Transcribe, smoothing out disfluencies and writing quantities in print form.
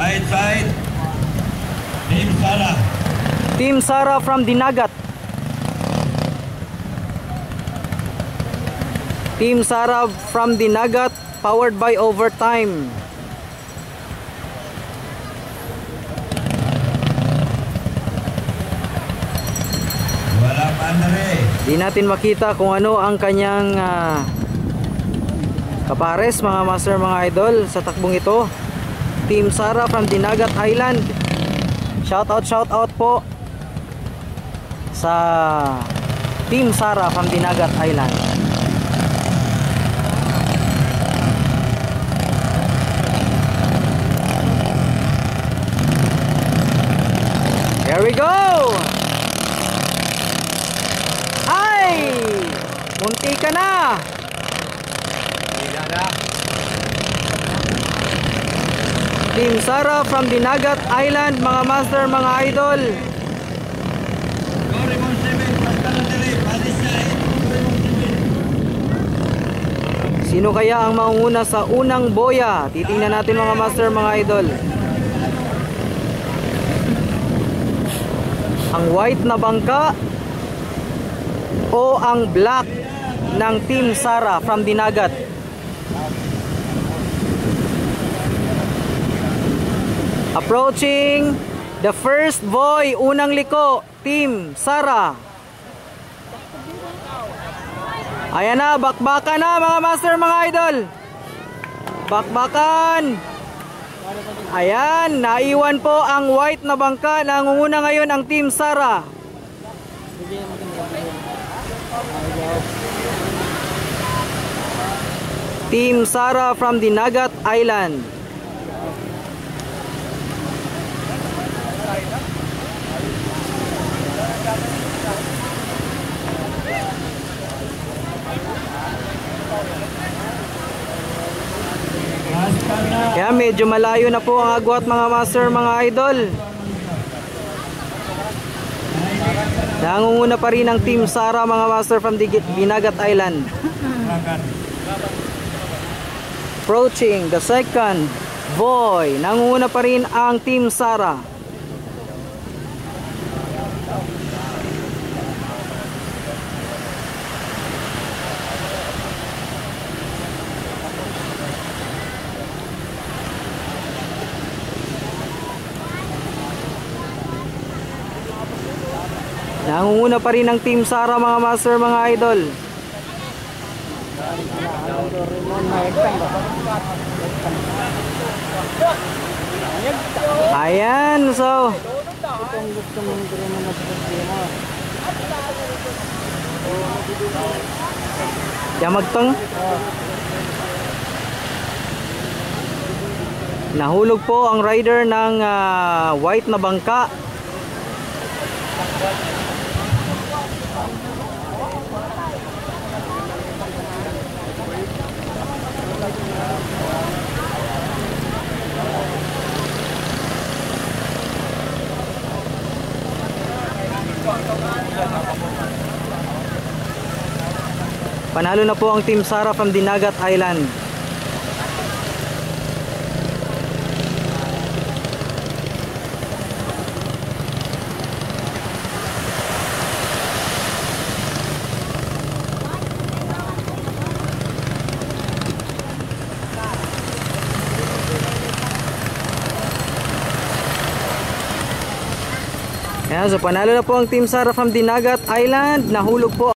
Right side. Team Sara. Team Sara from Dinagat. Team Sara from Dinagat, powered by Overtime. Wala pa Andre. Di natin makita kung ano ang kanyang kapares, mga master, mga idol, sa takbong ito. Team Sara from Dinagat Island. Shout out po sa Team Sara from Dinagat Island. Here we go! Ay! Munti ka na! Team Sara from Dinagat Island, mga master, mga idol. Sino kaya ang maunguna sa unang boya? Titingnan natin, mga master, mga idol. Ang white na bangka o ang black ng Team Sara from Dinagat? Approaching the first boy, unang liko, Team Sara. Ayan na, bakbakan na, mga master, mga idol. Bakbakan. Ayan, naiwan po ang white na bangka. Nangunguna ngayon ang Team Sara. Team Sara from Dinagat Island. Kaya medyo malayo na po ang agwat, mga master, mga idol. Nangunguna pa rin ang Team Sara, mga master, from Dinagat Island. Approaching the second boy, nangunguna pa rin ang Team Sara. Nangunguna pa rin ang Team Sara, mga master, mga idol. Ayan, so Yamagtong. Nahulog po ang rider ng white na bangka. Panalo na po ang Team Sara from Dinagat Island. Ayan, so panalo na po ang Team Sara from Dinagat Island. Nahulog po